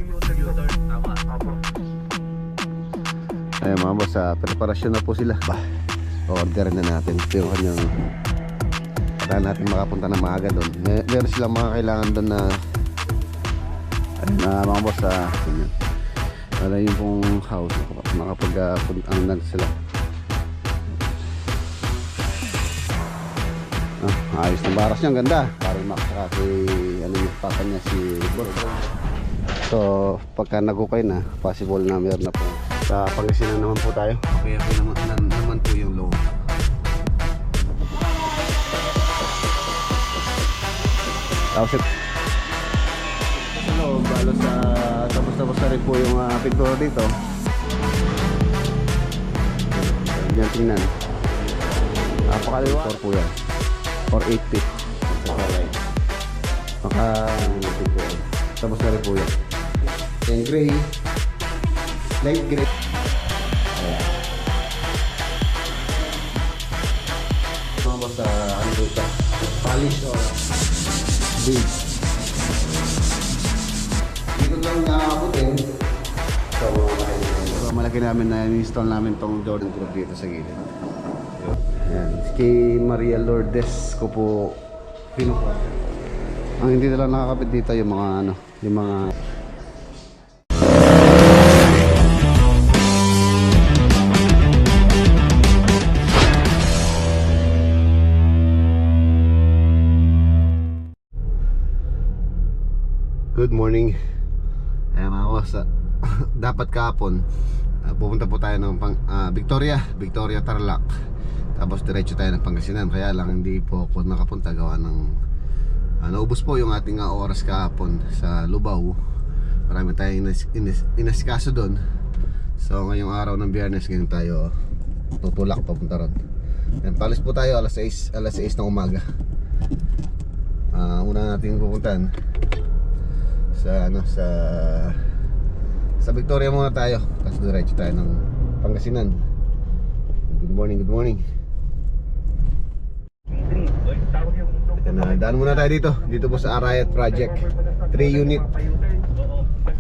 U-turn. Tama. Opo. Ayun mga boss, preparasyon na po sila. Order na natin. Ito yung kanyang para natin makapunta na maaga doon. Meron silang mga kailangan doon na mga boss, yun. Ano yung pong house ano na sila. Ayos na baras niya, ang ganda. Parang makakasi ano yung papa niya si boss. So pagka nagukay na, possible na meron na po. Sa Pangasinan naman po tayo. Kaya po naman po yung low. Tapos hello, balo sa tapos na rin po yung pintura dito. Yan tingnan. Napakaliwa. 4 po yan. Or 8 feet. Tapos na rin po yan. Yung gray. Light gray. Ayan. Basta ano dito? Polish or beige. Dito lang nakaputin. So malaki namin na install namin tong Jordan Group dito sa gilid. Ayan. Kay Maria Lourdes ko po pinuha. Ang hindi na lang nakakapit dito yung mga ano, yung mga good morning. Ayan mga boss, dapat kahapon pupunta po tayo ng Victoria Tarlac. Tapos diretso tayo ng Pangasinan. Kaya lang hindi po ako nakapunta gawa ng naubos po yung ating oras kahapon sa Lubao. Marami tayong inasikaso doon. So ngayong araw ng Biyernes ngayon tayo tutulak papunta ron. And palis po tayo alas 6 ng umaga. Una natin pupuntahan sa Victoria muna tayo. Tapos diretso tayo ng Pangasinan. Good morning, good morning. Daan muna tayo dito po sa Arayat Project 3 unit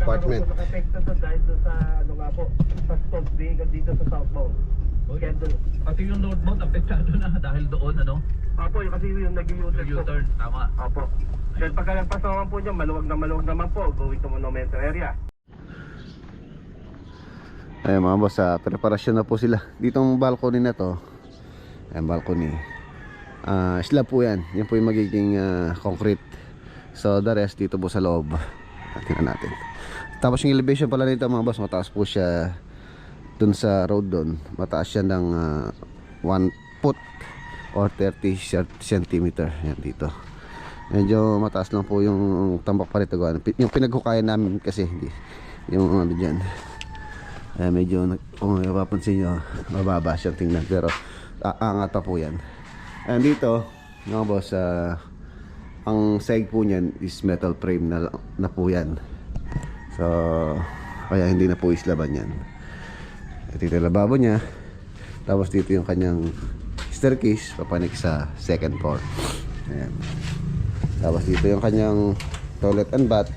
apartment. Pati yung northbound apektado na dahil doon ano? Opo, yung kasi yung U-turn. Tama. Opo. Then pagka nagpasa naman po dyan, maluwag naman po going to Monumento area. Ayun mga boss, preparasyon na po sila. Ditong balcony na to. Ayan, balcony. Slab po yan. Yan po yung magiging concrete. So the rest dito po sa loob. Tingnan natin. Tapos yung elevation pala nito mga boss, mataas po siya dun sa road dun. Mataas siya ng 1 foot or 30 centimeter. Yan dito. Medyo mataas lang po yung tambak pa rito. Yung pinaghukayan namin kasi hindi. Yung ano dyan. Medyo kung mapapansin nyo, mababa siyang tingnan. Pero aangat pa po yan. And dito mga boss, ang seg po niyan is metal frame na po yan. So kaya hindi na po islaban yan. Ito yung lababo niya. Tapos dito yung kanyang staircase papanik sa second floor. Ayan. Tapos dito yung kanyang toilet and bath.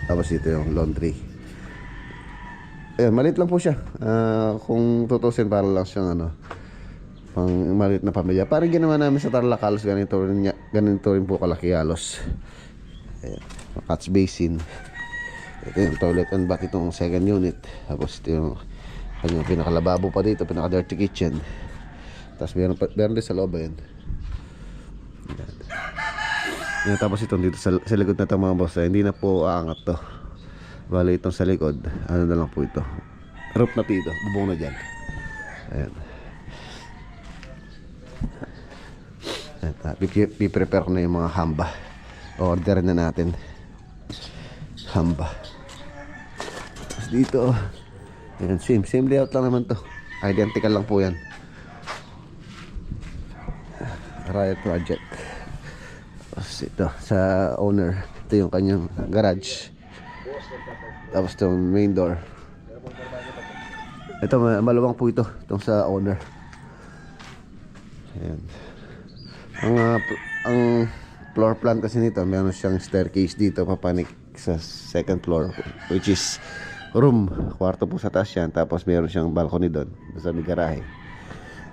Tapos dito yung laundry. Ayan, maliit lang po siya. Kung tutusin para lang siyang pang maliit na pamilya. Parang ginawa namin sa Tarlac halos ganito rin po kalaki halos. Ayan, catch basin. Ito yung toilet and bath, itong second unit. Tapos ito yung kanyang pinakalababo pa dito, pinaka dirty kitchen. Tapos meron din sa loob yan. Yan, tapos itong dito sa likod na ito mga boss, hindi na po aangat to. Bali itong sa likod, ano na lang po ito, roof na dito, bubong na dyan. Ayan. Piprepare na yung mga hamba. Order na natin hamba. Tapos dito, ayan, same layout lang naman to. Identical lang po yan. Riot Project. Tapos ito sa owner, ito yung kanyang garage. Tapos itong main door. Ito maluwang po ito, itong sa owner. Ayan. Ang floor plan kasi nito, meron siyang staircase dito papanik sa second floor, which is room, kwarto po sa taas yan. Tapos meron siyang balcony doon sa may garahe.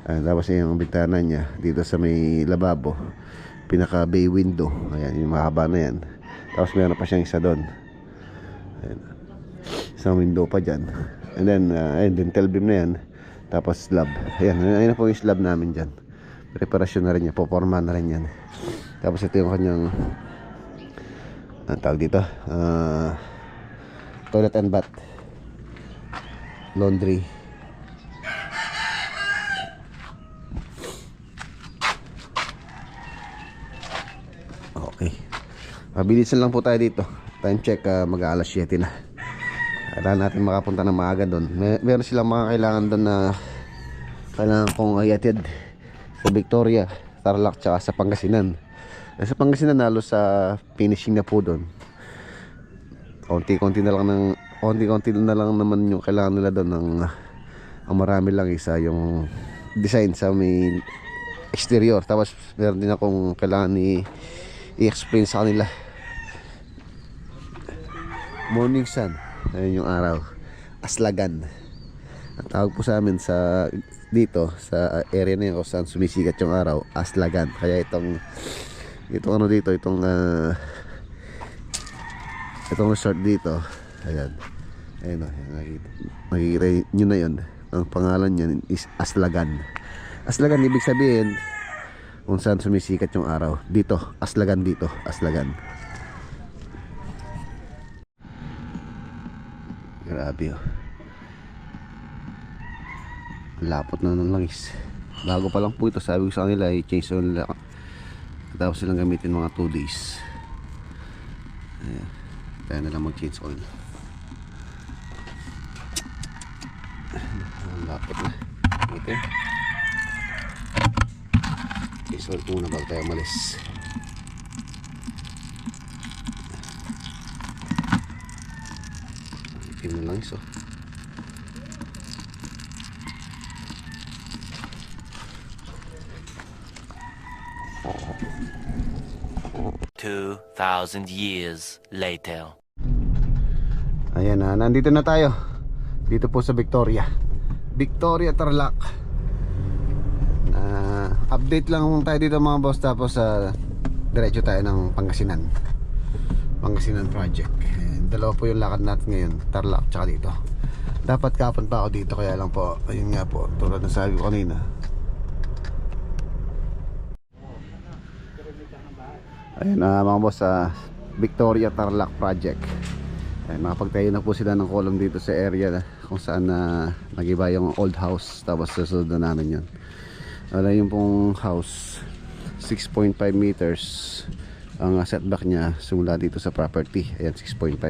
Tapos yung bintana niya dito sa may lababo, pinaka bay window, ayan, yung mahaba na yan. Tapos meron pa siyang isa doon, ayan, isang window pa dyan. And then dental beam na yan. Tapos slab, ayan na po yung slab namin dyan. Preparasyon na rin yan, poporma na rin yan. Tapos ito yung kanyang tawag dito, toilet and bath, laundry. Okay, mabilisan lang po tayo dito. Time check, mag-aalas 7 na. Kailangan natin makapunta ng maaga doon. Meron silang mga kailangan doon na kailangan kong iatid sa Victoria, Tarlac, tsaka sa Pangasinan. Sa Pangasinan halos sa finishing na po doon. Konti-konti na lang naman yung kailangan nila doon. Ang marami lang isa yung design sa may exterior. Tapos meron din akong kailangan i-explain sa kanila. Morning sun, ayun yung araw, Aslagan ang tawag po sa amin sa dito sa area na yun kung saan sumisikat yung araw, Aslagan. Kaya itong ano dito, itong resort dito, ayan, nakikita nyo na yun. Ang pangalan niyan is Aslagan. Aslagan ibig sabihin kung saan sumisikat yung araw. Dito, Aslagan, dito, Aslagan. Grabe oh. Lapot na ng langis. Bago pa lang po ito, sabi ko sa kanila i-change oil nila. Tapos silang gamitin mga 2 days. Ayan. Kaya na lang mag-change oil. Lapot na. Okay. Change oil muna bago tayo umalis. Itim na langis oh. 2,000 years later. Ayan na, nandito na tayo. Dito po sa Victoria, Tarlac. Update lang tayo dito mga boss. Tapos diretso tayo ng Pangasinan project. Dalawa po yung lakad natin ngayon, Tarlac tsaka dito. Dapat kapon pa ako dito, kaya lang po, ayun nga po, tulad ng sabi ko kanina, ayun mga boss, Victoria Tarlac project. Ayun, nakapagtayo na po sila ng column dito sa area kung saan nagiba yung old house. Tapos susunod na namin yun. Wala yung pong house 6.5 meters ang setback niya simula dito sa property. Ayan, 6.5.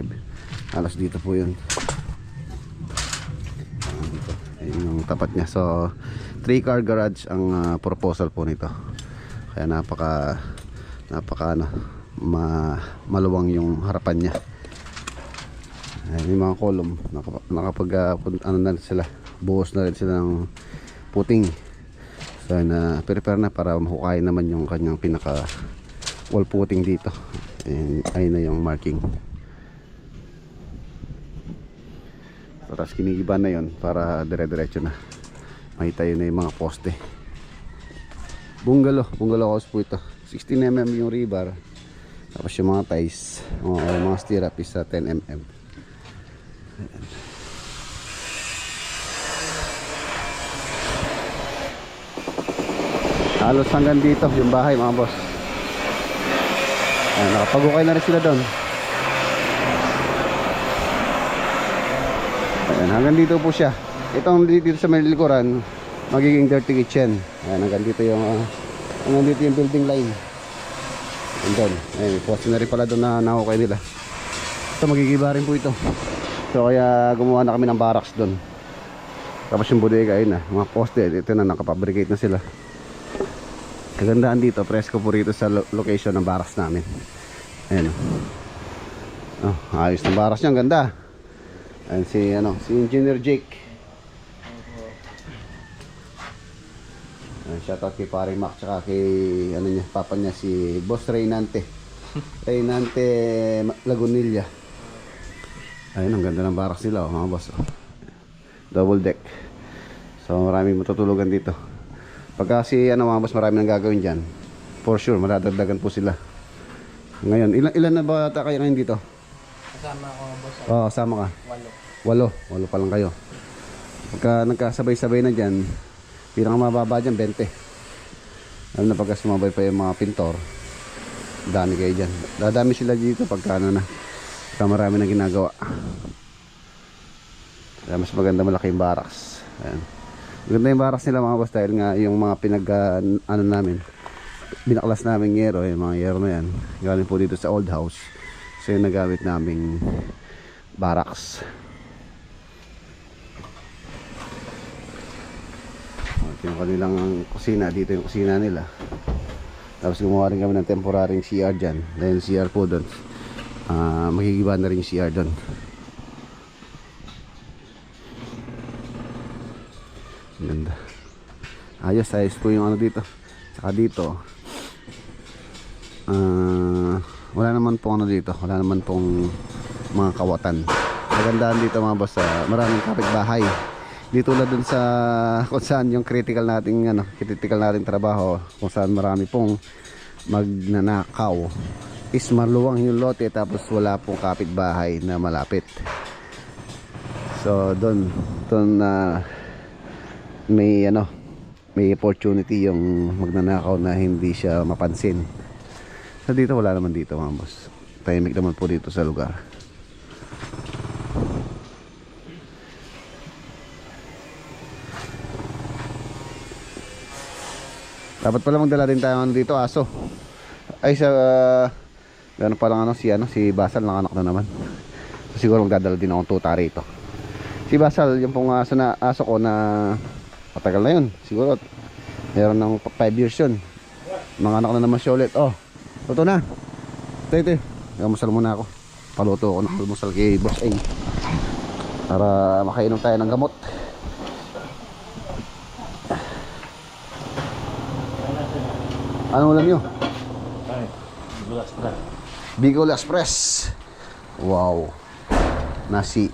Halos dito po yun. Dito. Ayun yung tapat niya. So 3-car garage ang proposal po nito. Kaya napaka maluwang yung harapan niya. Ayan, yung mga column ano na sila, buhos na rin sila ng puting. So prepare na para mahukay naman yung kanyang pinaka wall puting dito. Ayun na yung marking. So, tapos kinigiba na yon para dire-diretso na makita yun na yung mga poste. Bungalow house po ito. 16mm yung rebar. Tapos yung mga ties o mga stirrup is 10mm. Ayan. Halos hanggang dito yung bahay mga boss. Ayan, nakapag-ukay na rin sila doon. Ayan, hanggang dito po siya. Itong dito sa may likuran, magiging dirty kitchen. Ayan, hanggang dito yung building line. And doon, ayun, poste na rin pala doon na nakukay nila. Ito, magigiba rin po ito. So kaya gumawa na kami ng barracks doon. Tapos yung bodega, ayun na, mga poste, ito na, nakapabricate na sila. Kagandaan dito, presko po rito sa location ng barracks namin. Ayan. Oh, ayos ng barracks niya, ang ganda. Ayan si Engineer Jake. Shoutout kay Pare Mac tsaka kay papa niya si Boss Reynante Lagunilla. Ayun, ang ganda ng barracks nila, oh, mga boss. Oh. Double deck. So maraming matutulugan dito. Pag kasi ano mga boss, marami nang gagawin dyan, for sure madadagdagan po sila. Ngayon, ilan na ba ata kayo ngayon dito? Kasama ko, boss. Oo, sama ka. 8 pa lang kayo. Pagka nagkasabay-sabay na dyan, pinakamababa dyan 20. Alam na pagka sumabay pa yung mga pintor, dami kayo dyan. Dadami sila dito pagka ano na, pagka marami na ginagawa. Kaya mas maganda, malaki yung barracks. Ayan. Maganda yung barracks nila mga boss, dahil nga yung mga ano namin, binaklas namin yero, yung mga yero na yan galing po dito sa old house. So yung nagamit naming barracks. Ito yung kanilang kusina, dito yung kusina nila. Tapos gumawa rin kami ng temporaryong CR dyan, dahil CR po doon, magigiba na rin yung CR doon. Ganda. Ayos po yung ano dito. Saka dito, wala naman pong ano dito, wala naman pong mga kawatan. Magandaan dito mga boss, maraming kapitbahay. Di tulad dun sa kung saan yung critical nating trabaho, kung saan marami pong magnanakaw, is maluwang yung lote tapos wala pong kapitbahay na malapit. So doon may opportunity yung magnanakaw na hindi siya mapansin. So dito wala naman dito mga boss. Tahimik naman po dito sa lugar. Dapat pala magdala din tayo dito aso. Ay sa gano'n pa lang si Basal nanganak na naman. So, siguro magdadala din akong tuta rito. Si Basal yung pong aso ko na matagal na yun. Siguro meron ng 5 years yun. Nanganak na naman siya ulit. Oh, luto na. Ito. Almusal muna ako. Paluto ako ng almusal kay Boss A para makainom tayo ng gamot. Ano ulam nyo? Bicol Express. Wow. Nasi.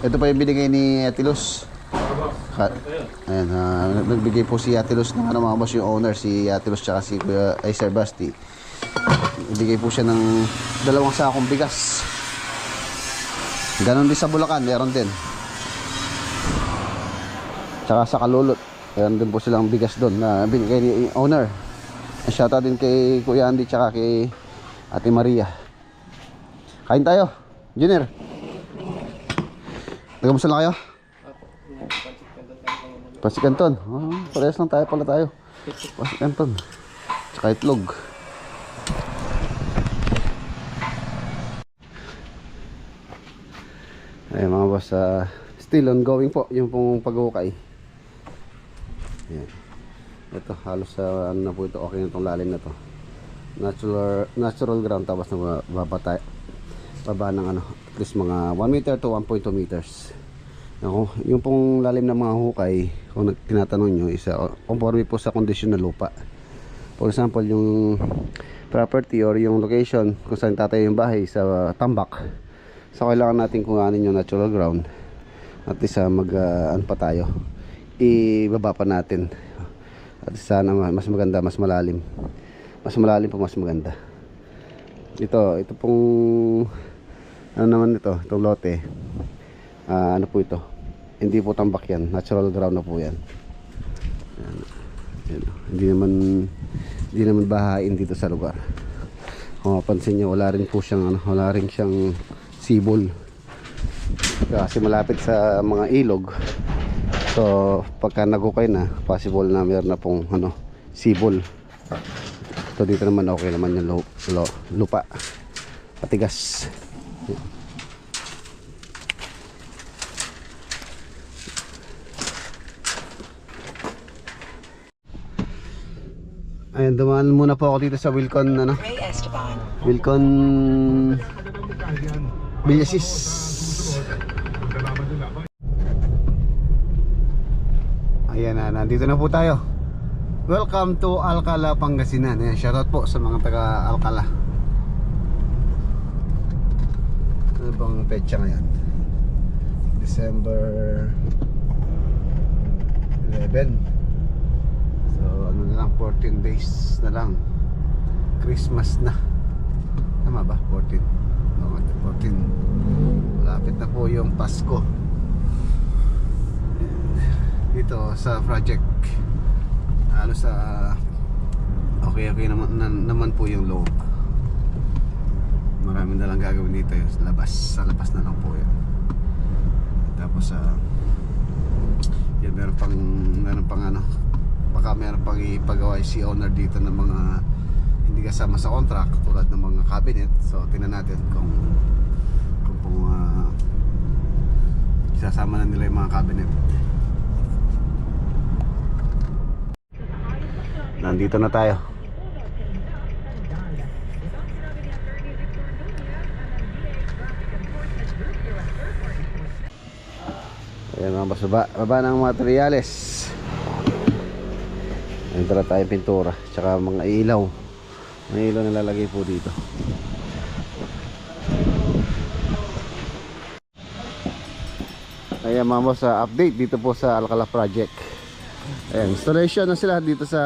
Ito pa yung binigay ni Atilus. Ayan, nagbigay po si Atilus ng mga boss, yung owner, si Atilus tsaka si Sir Basti. Ibigay po siya ng 2 sakong bigas. Ganon din sa Bulacan, meron din. Tsaka sa Kalulot, meron din po silang bigas doon na binigay ni owner. Shoutout din kay Kuya Andy tsaka kay Ate Maria. Kain tayo, Junior. Nagamusta na kayo? Pasig Canton. Oh, parehas lang tayo. Pasig Canton. Tsaka itlog. Ay mga boss, still ongoing po yung pong pag-ukay. Ayan. Ito halos ano na po ito, okay na itong lalim na to. Natural ground, tapos na baba ng at least mga 1 meter to 1.2 meters. Yung pong lalim ng mga hukay, kung tinatanong nyo, conforme po sa kondisyon na lupa. For example, yung property or yung location kung saan tatayo yung bahay sa tambak, so kailangan natin kuhanin yung natural ground. At least ano pa tayo, ibaba pa natin. At sana mas maganda, mas malalim. Mas malalim po, mas maganda. Ito pong ano naman ito, itong lote. Ano po ito? Hindi po tambak yan, natural ground na po yan. Ayan. Hindi naman bahain dito sa lugar. Kung mapansin nyo, wala rin siyang sibol. Kasi malapit sa mga ilog. So pagka nagukay na, possible na meron na pong sibol. So dito naman okay naman yung lupa. Patigas. Ayan, dumaan muna po ako dito sa Wilcon Wilcon Villasis. Ayan na, nandito na po tayo. Welcome to Alcala, Pangasinan. Ayan, shoutout po sa mga taga Alcala. Ano bang petsa ngayon? December 11. So ano na lang, 14 days na lang Christmas na. Tama ba? 14. No, 14. Malapit na po yung Pasko dito sa project. Ano sa okay naman po yung loob. Marami na lang gagawin dito sa labas na lang po yan. Tapos yan meron pang ano, baka meron pang ipagawa si owner dito ng mga hindi kasama sa contract tulad ng mga cabinet. So tingnan natin kung isasama na nila yung mga cabinet. Nandito na tayo. Ayan mga boss, baba ng materyales. Ayan pala tayong pintura, tsaka mga ilaw. Mga ilaw na lalagay po dito. Ayan mga boss, update dito po sa Alcala project. Ayan, installation na sila dito sa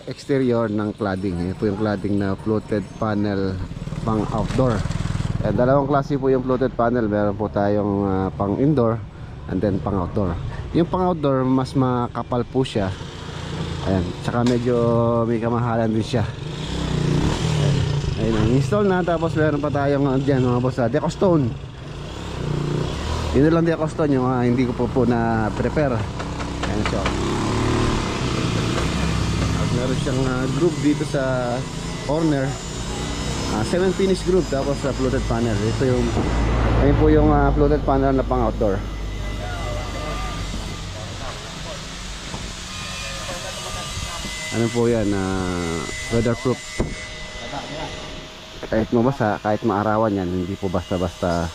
exterior ng cladding. Ayan po yung cladding na floated panel pang outdoor. Ayan, dalawang klase po yung floated panel. Meron po tayong pang indoor and then pang outdoor. Yung pang outdoor mas makapal po siya. Ayan, tsaka medyo may kamahalan din siya. Ayan, install na. Tapos meron pa tayong dyan mga boss, deco stone. Yun lang deco stone yung hindi ko po na prepare. Ayan siya. At meron siyang groove dito sa corner, 7 finish groove. Tapos floated panel. Ito yung ayun po yung floated panel na pang outdoor. Ano po yan, weatherproof. Kahit mabasa, kahit maarawan yan, hindi po basta-basta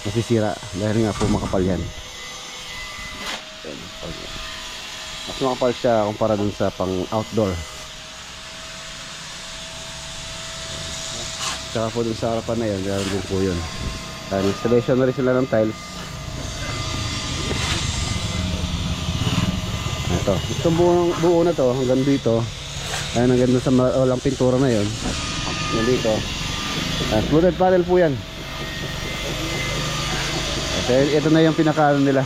masisira dahil nga po makapal yan. Mas makapal siya kumpara dun sa pang outdoor. Tsaka po dun sa harapan na yun, meron din po yun. Installation na rin sila ng tiles. Itong buo na to hanggang dito. Ayan, hanggang sa walang pintura na yun. Hanggang dito. Floated panel po yan. Ito na yung pinaka nila.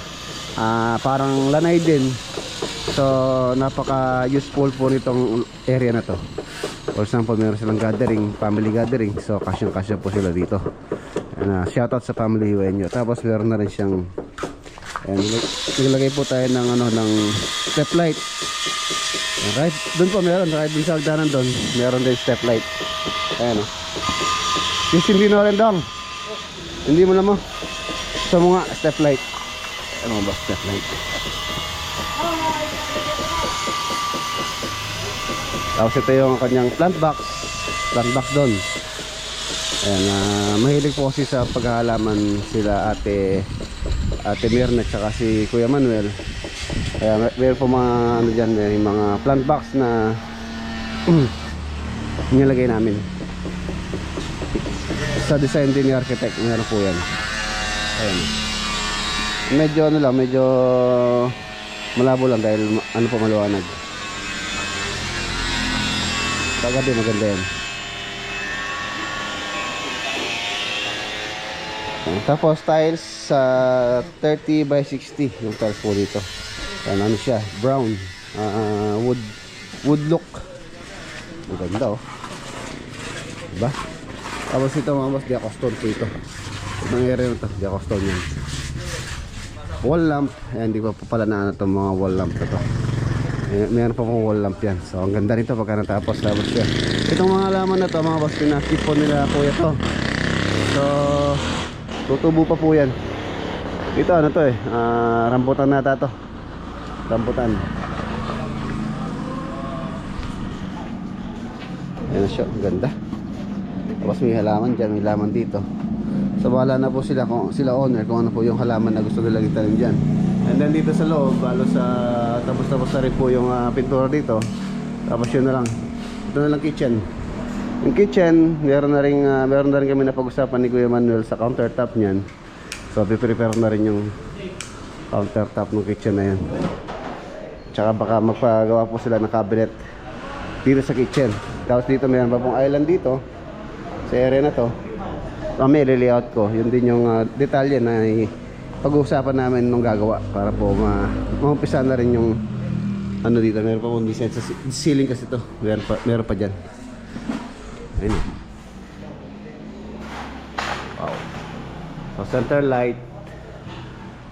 Parang lanay din. So napaka useful po nitong area na to. For example, meron silang gathering, family gathering. So kasya po sila dito. Shoutout sa family Huenyo. Tapos meron na rin siyang nilagay po tayo ng ng step light. Right doon po meron, right dun sa hagdanan doon meron din step light. Ayan o. Hindi na rin dong. Hindi mo naman sa mga step light. Ano ba step light? Tapos ito yung kanyang plant box doon. Ayan, mahilig po kasi sa paghahalaman sila ate Mirna at saka si Kuya Manuel. Kaya meron po mga dyan, may mga plant box na nilagay namin sa design din ni architect. Meron po yan. Ayan. Medyo medyo malabo lang dahil po maliwanag. Kagabi maganda yan. Tapos tiles sa 30 by 60 yung tiles po dito. Ano siya, brown, wood look. Maganda oh. Diba? Tapos ito mga boss, deco stone po ito. Itong area na ito, deco stone yan. Wall lamp, ayan, di pa pala na itong mga wall lamp na ito. Meron pa pong wall lamp yan. So ang ganda nito pagka natapos. Tapos yan, itong mga halaman na ito mga boss, pinakip po nila po ito. So tutubo pa po yan. Ito ano to rambutan nata to. Rambutan. Ayan siya, ganda. Tapos may halaman dyan, may halaman dito. So bahala na po sila, sila owner kung ano po yung halaman na gusto nilang itanim dyan. And then dito sa loob, tapos na rin po yung pintura dito. Tapos yun na lang. Ito na lang kitchen. Yung kitchen, meron na rin kami napag-usapan ni Kuya Manuel sa countertop niyan. So piprepare na rin yung countertop ng kitchen na yan. Tsaka baka magpagawa po sila ng cabinet dito sa kitchen. Tapos dito mayroon pa pong island dito sa area na to. May layout ko. Yun din yung detalye na pag-uusapan namin nung gagawa para po maumpisa na rin yung ano dito. Meron pa pong design sa ceiling kasi to. Meron pa dyan. Ayun. Wow. So center light,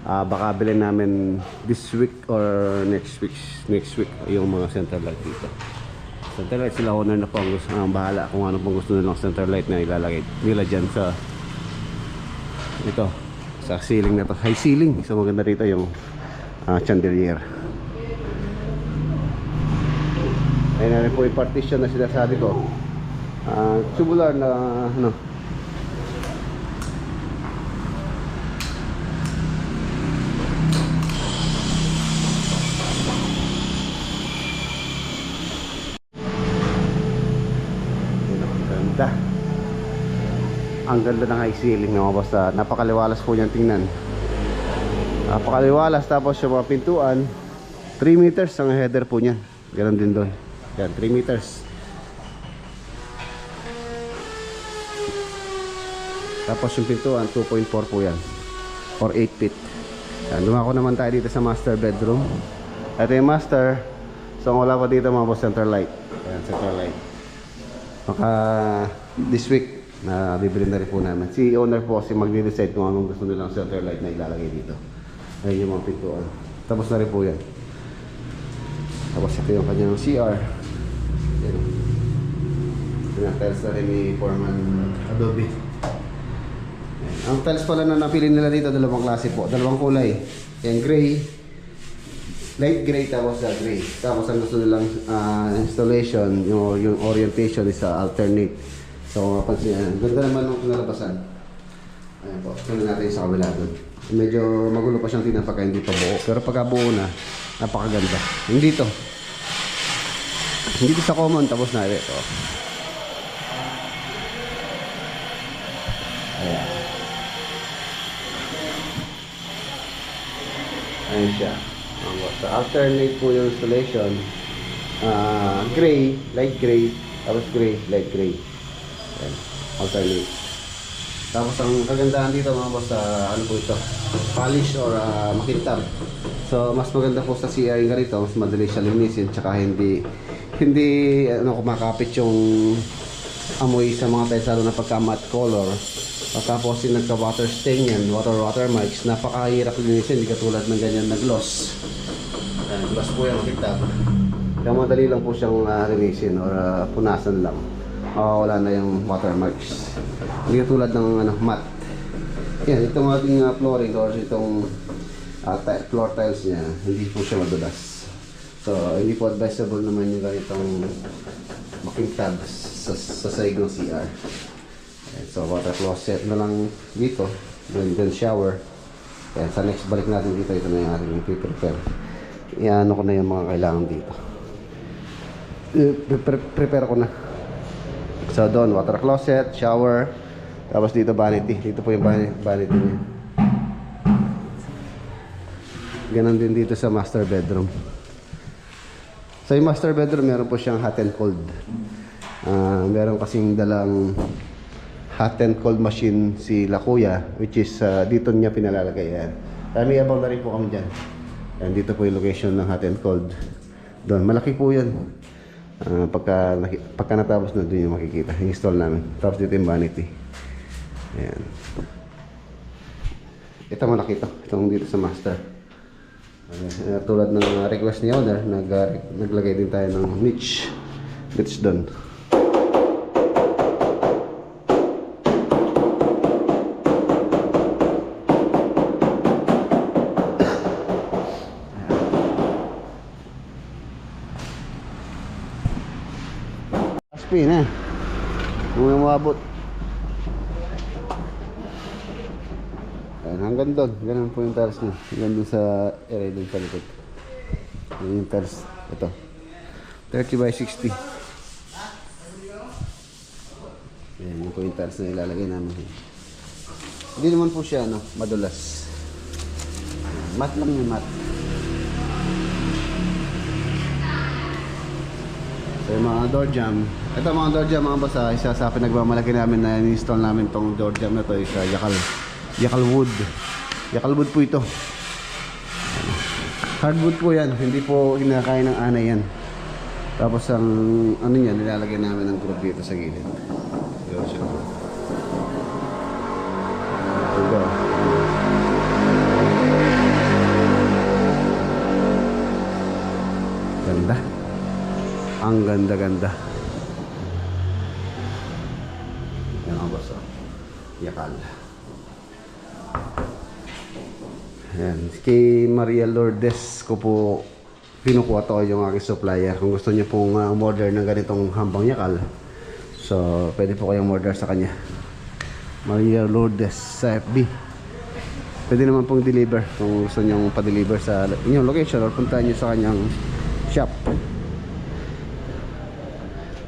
baka bilhin namin this week or next week yung mga center light dito. Center light sila owner na po ang bahala kung ano pong gusto nilang center light na ilalagay nila dyan sa ito, sa ceiling na to. High ceiling, so maganda rito yung chandelier. Ayun na rin po yung partition na sinasabi ko. Tubular na ano. Ganda. Ang ganda ng high ceiling mga boss. Napakaliwalas po niyang tingnan. Napakaliwalas. Tapos yung mga pintuan 3 meters ang header po niya. Ganon din doon. Yan, 3 meters. Tapos yung pintuan 2.4 po yan, or 8 feet. Yan, dumako naman tayo dito sa master bedroom. Ito yung master. So wala pa dito mga boss, center light. Yan, center light. Maka this week na bibili na rin po namin. Si owner po kasi magde-decide kung anong gusto nilang center light na ilalagay dito. Ayun yung mga pintuan. Tapos na rin po yan. Tapos ito yung kanyang CR. Yan. Pinatiles na rin ni Foreman Adobe. Ang tiles pala na napili nila dito, dalawang klase po, dalawang kulay. Yan, gray, light gray, tapos gray. Tapos ang gusto nilang installation, yung orientation is alternate. So kung mapansin yan, ganda naman ng nalabasan. Ayan po, tuloy natin sa kabila doon. Medyo magulo pa siyang tingnan pagka hindi pa buo. Pero pagka buo na, napakaganda. Hindi to. Hindi to sa common, tapos na ito. Ayan. Ayan siya. So, alternate po yung installation. Gray, light gray, tapos gray, light gray. Ayan. Alternate. Tapos ang kagandahan dito mga boss, ano po ito? Polish or makintab. So mas maganda po sa CR yung ganito, mas madali siya linisin, tsaka hindi kumakapit yung amoy sa mga tiles, lalo na pagka matte color. Tapos yung nagka-water stain yan, water marks, napakahirap linisin, hindi katulad ng ganyan na gloss. Gloss po yung kitab. Kaya madali lang po siyang linisin or punasan lang. Wala na yung water marks. Hindi katulad ng matte. Yan, itong ating flooring or itong floor tiles niya, hindi po siya madulas. So, hindi po advisable naman yung ganitong makintab sa side ng CR. So water closet na lang dito, then shower. Kaya sa next balik natin dito, ito na yung ating prepare. Iano ko na yung mga kailangan dito. Prepare ko na. So doon, water closet, shower. Tapos dito vanity. Dito po yung vanity niya. Ganon din dito sa master bedroom. So yung master bedroom, meron po siyang hot and cold. Meron kasing dalang hot and cold machine si La Kuya, which is dito niya pinalalagay yan. May abang na rin po kami dyan. And dito po yung location ng hot and cold. Doon, malaki po yun. Pagka natapos na doon yung makikita. Install namin. Tapos dito yung vanity. Ayan. Ito malaki ito. Itong dito sa master. Tulad ng request ni owner, naglagay din tayo ng niche doon. Aspi na. Kung may mabot. Ayan, hanggang doon. Ganun po yung tiles niya. Hanggang doon sa area doon sa likod. Yan yung tiles. Ito. 30 by 60. Ayan, yun po yung tiles na ilalagay namin. Hindi naman po siya ano, madulas. Mat lang yung mat. So yung mga door jamb. Ito mga door jamb mga basa, isa sa pinagmamalaki namin na in-install namin tong door jamb na to is Yakal wood. Yakal wood po ito. Hardwood po yan, hindi po kinakain ng anay yan. Tapos ang ano yan, nilalagay namin ng group dito sa gilid. Yun siya. Ito. Ganda. Ang ganda-ganda. Yan ang boss. Yakal. Ayan. Kay Maria Lourdes ko po pinukuha to yung aking supplier. Kung gusto niyo pong order ng ganitong hambang yakal, so pwede po kayong order sa kanya. Maria Lourdes sa FB. Pwede naman pong deliver kung gusto niyo pa-deliver sa inyong location or puntahan niyo sa kanyang shop.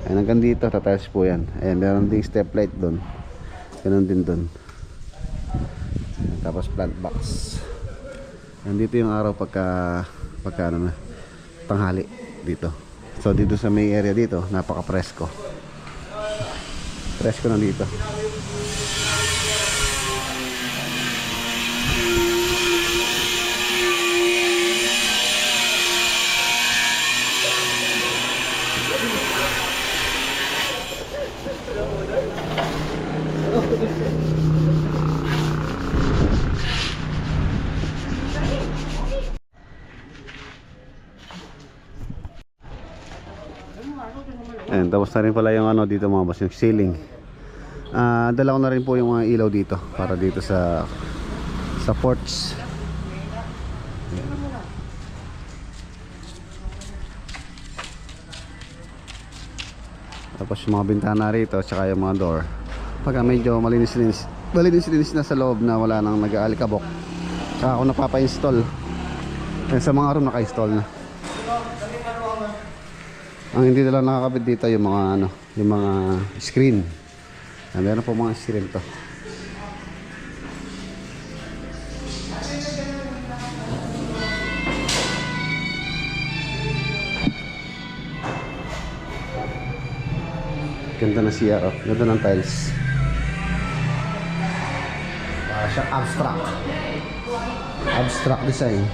Ayan, hanggang dito tatayos po yan. Ayan, meron ding step light doon. Ganun din doon. Tapos plant box. Nandito yung araw pagka ano na, tanghali dito. So dito sa may area dito, napaka-presko. Presko na dito. Ayan, tapos na rin pala yung ano dito mga boss, yung ceiling. Dala ko na rin po yung mga ilaw dito para dito sa porch. Tapos yung mga bintana rito tsaka yung mga door. Pagka medyo malinis-linis na sa loob na wala nang nag-aalikabok, tsaka ako napapa-install. Ayan, sa mga room naka-install na. Ang hindi na lang nakakabit dito yung mga ano, yung mga screen. Meron po mga screen to. Ganda na siya, oh. Ganda ng tiles. Para siyang abstract design.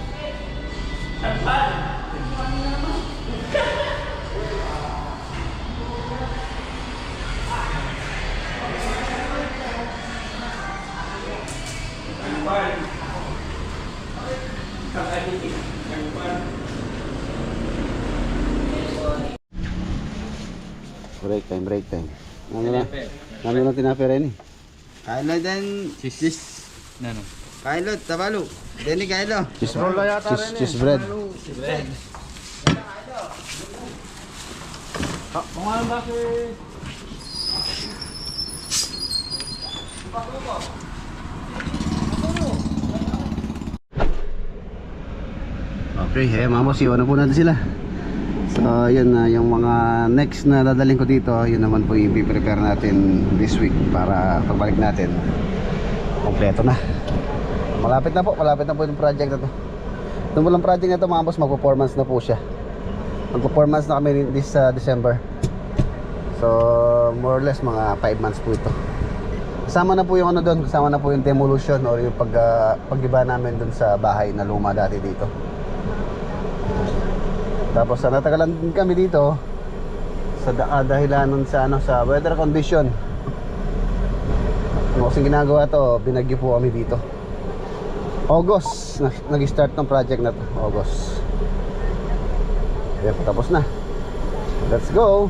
Break time. Ano na tinapir rin eh? Kailo din. Cheese. Ano? Kailo, tabalo. Deni kailo. Cheese bread. Okay, mga boss, iwan na po natin sila. So yun na yung mga next na dadaling ko dito. Yun naman po yung i-prepare natin this week para pagbalik natin kompleto na. Malapit na po yung project na to. Itong walang project na to mga boss, mag-performance na po siya. Mag-performance na kami this December. So more or less mga 5 months po ito. Kasama na po yung ano doon, kasama na po yung demolition or yung pag-iba namin doon sa bahay na luma dati dito. Tapos natagalan din kami dito sa dahilan nun sa ano, sa weather condition. Kasi ginagawa to, binagyo po kami dito. August nag-start ng project na to, August. Kaya tapos na. Let's go.